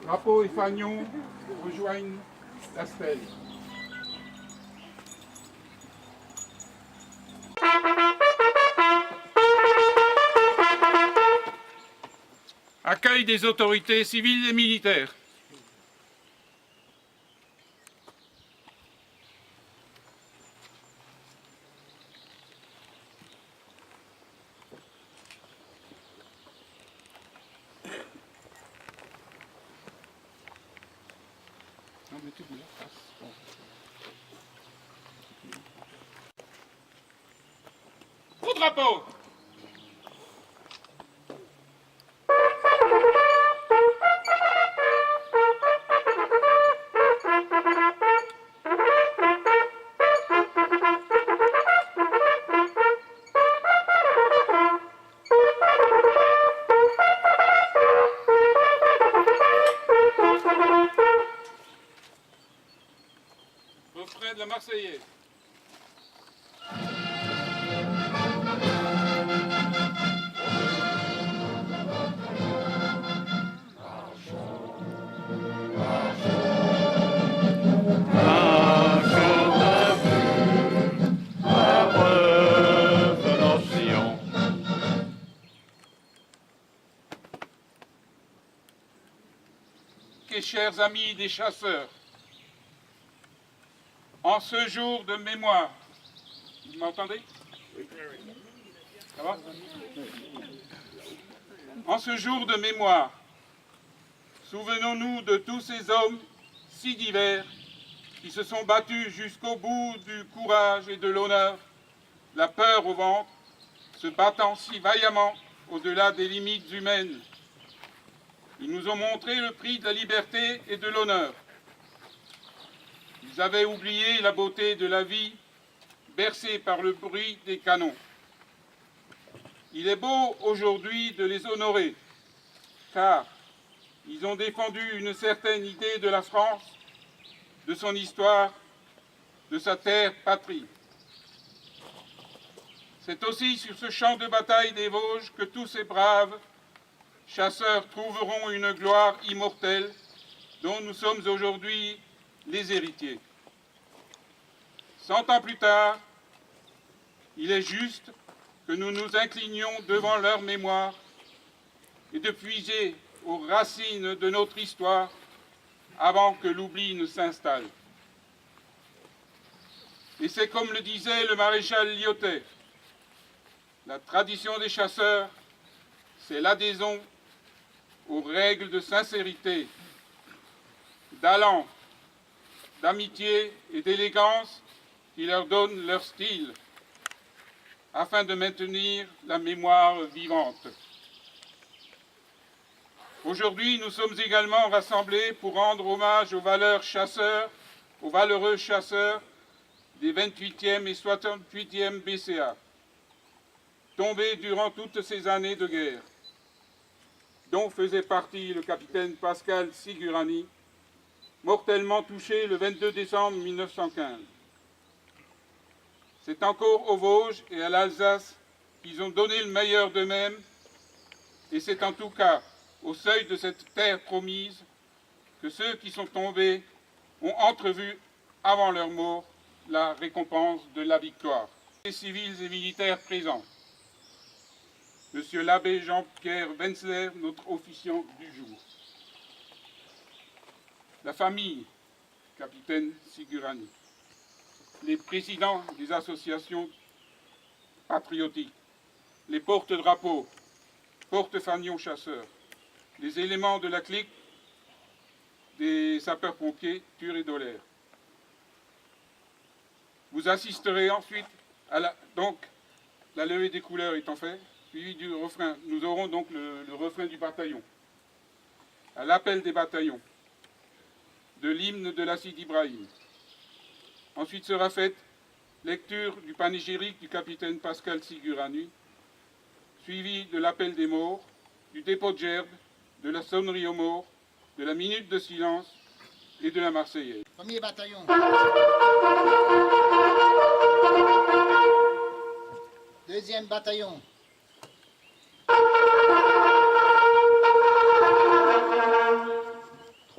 Drapeau et fanion rejoignent la stèle. Accueil des autorités civiles et militaires. Non, mettez-vous là, face. Au drapeau! Refrain de la Marseillaise. Et chers amis des chasseurs, en ce jour de mémoire, vous m'entendez? Ça va? En ce jour de mémoire, souvenons-nous de tous ces hommes si divers qui se sont battus jusqu'au bout du courage et de l'honneur, la peur au ventre, se battant si vaillamment au-delà des limites humaines. Ils nous ont montré le prix de la liberté et de l'honneur. Ils avaient oublié la beauté de la vie, bercée par le bruit des canons. Il est beau aujourd'hui de les honorer, car ils ont défendu une certaine idée de la France, de son histoire, de sa terre patrie. C'est aussi sur ce champ de bataille des Vosges que tous ces braves chasseurs trouveront une gloire immortelle dont nous sommes aujourd'hui les héritiers. 100 ans plus tard, il est juste que nous nous inclinions devant leur mémoire et de puiser aux racines de notre histoire avant que l'oubli ne s'installe. Et c'est comme le disait le maréchal Lyautey, la tradition des chasseurs, c'est l'adhésion aux règles de sincérité, d'allant, d'amitié et d'élégance qui leur donnent leur style, afin de maintenir la mémoire vivante. Aujourd'hui, nous sommes également rassemblés pour rendre hommage aux valeureux chasseurs des 28e et 68e BCA, tombés durant toutes ces années de guerre, dont faisait partie le capitaine Pascal Sigurani, mortellement touché le 22 décembre 1915. C'est encore aux Vosges et à l'Alsace qu'ils ont donné le meilleur d'eux-mêmes, et c'est en tout cas au seuil de cette terre promise que ceux qui sont tombés ont entrevu avant leur mort la récompense de la victoire. Les civils et militaires présents, Monsieur l'abbé Jean-Pierre Wenzler, notre officiant du jour. La famille, capitaine Sigurani. Les présidents des associations patriotiques. Les porte-drapeaux, porte-fanions chasseurs. Les éléments de la clique des sapeurs-pompiers Tur et Dolère. Vous assisterez ensuite à la levée des couleurs étant faite, suivi du refrain. Nous aurons donc le refrain du bataillon. À l'appel des bataillons, de l'hymne de la Sidi Ibrahim. Ensuite sera faite lecture du panégyrique du capitaine Pascal Sigurani, suivi de l'appel des morts, du dépôt de gerbe, de la sonnerie aux morts, de la minute de silence et de la Marseillaise. Premier bataillon. Deuxième bataillon.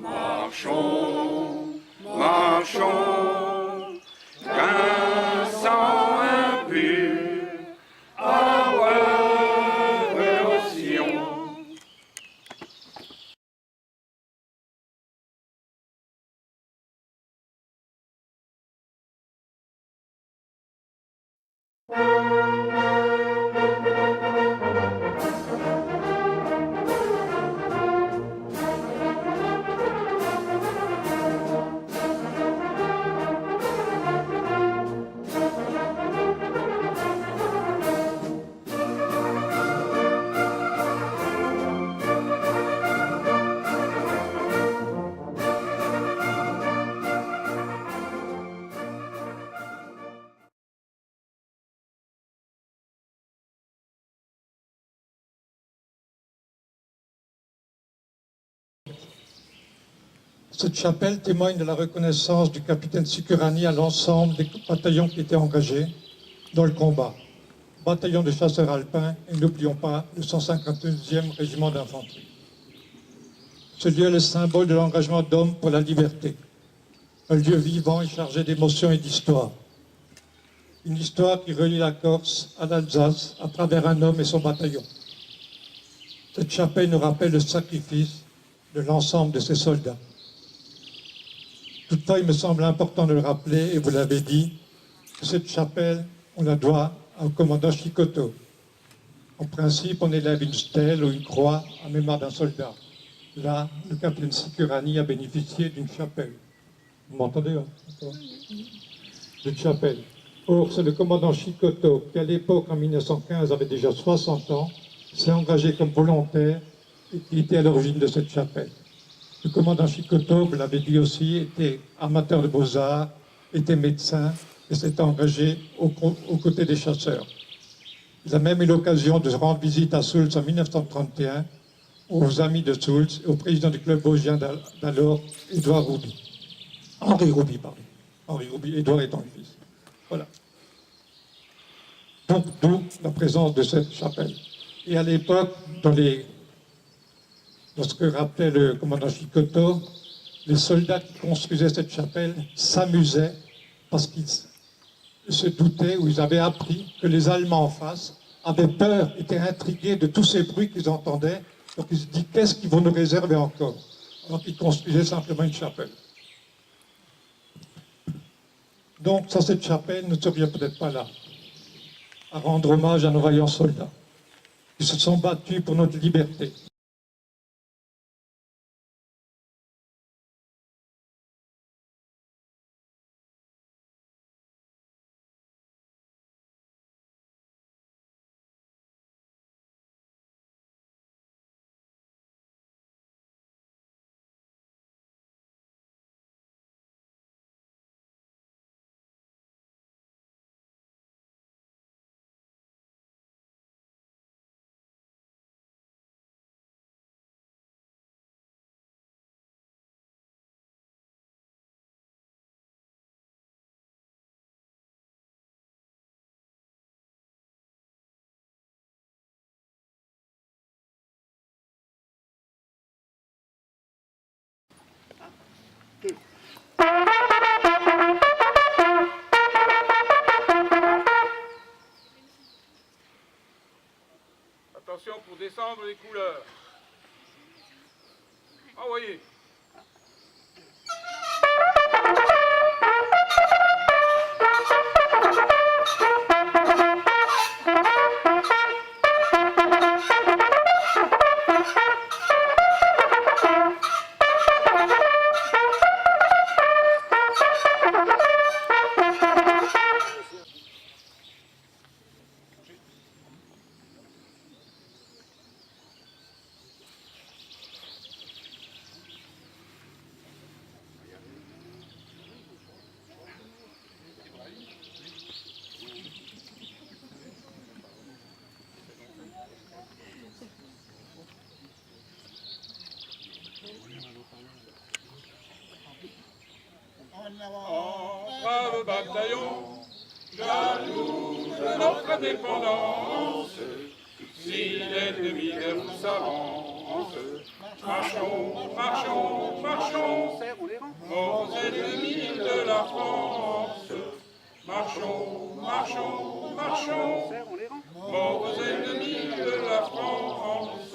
Marchons, marchons, qu'un sang impur œuvre au Sion. Cette chapelle témoigne de la reconnaissance du capitaine Sicurani à l'ensemble des bataillons qui étaient engagés dans le combat. Bataillon de chasseurs alpins, et n'oublions pas le 151e régiment d'infanterie. Ce lieu est le symbole de l'engagement d'hommes pour la liberté. Un lieu vivant et chargé d'émotions et d'histoire. Une histoire qui relie la Corse à l'Alsace à travers un homme et son bataillon. Cette chapelle nous rappelle le sacrifice de l'ensemble de ces soldats. Toutefois, il me semble important de le rappeler, et vous l'avez dit, que cette chapelle, on la doit au commandant Chicoteau. En principe, on élève une stèle ou une croix en mémoire d'un soldat. Là, le capitaine Sicurani a bénéficié d'une chapelle. Vous m'entendez, hein? D'une chapelle. Or, c'est le commandant Chicoteau qui, à l'époque, en 1915, avait déjà 60 ans, s'est engagé comme volontaire et qui était à l'origine de cette chapelle. Le commandant Chicoteau, vous l'avez dit aussi, était amateur de beaux-arts, était médecin et s'est engagé aux côtés des chasseurs. Il a même eu l'occasion de rendre visite à Soultz en 1931 aux amis de Soultz et au président du club vosgien d'alors, Édouard Rouby. Henri Rouby, pardon. Henri Rouby, Édouard étant le fils. Voilà. Donc, d'où la présence de cette chapelle. Et à l'époque, dans ce que rappelait le commandant Chicoteau, les soldats qui construisaient cette chapelle s'amusaient parce qu'ils se doutaient ou ils avaient appris que les Allemands en face avaient peur, étaient intrigués de tous ces bruits qu'ils entendaient. Donc ils se disaient, qu'est-ce qu'ils vont nous réserver encore? Alors qu'ils construisaient simplement une chapelle. Donc sans cette chapelle, nous ne serions peut-être pas là, à rendre hommage à nos vaillants soldats qui se sont battus pour notre liberté. Attention pour descendre les couleurs. Envoyez. En brave bataillon, jaloux de notre indépendance, si l'ennemi vers nous s'avance, marchons, marchons, marchons. serrons les rangs. Morts ennemis de la France, marchons, marchons, marchons. Serrons les rangs. Morts ennemis de la France,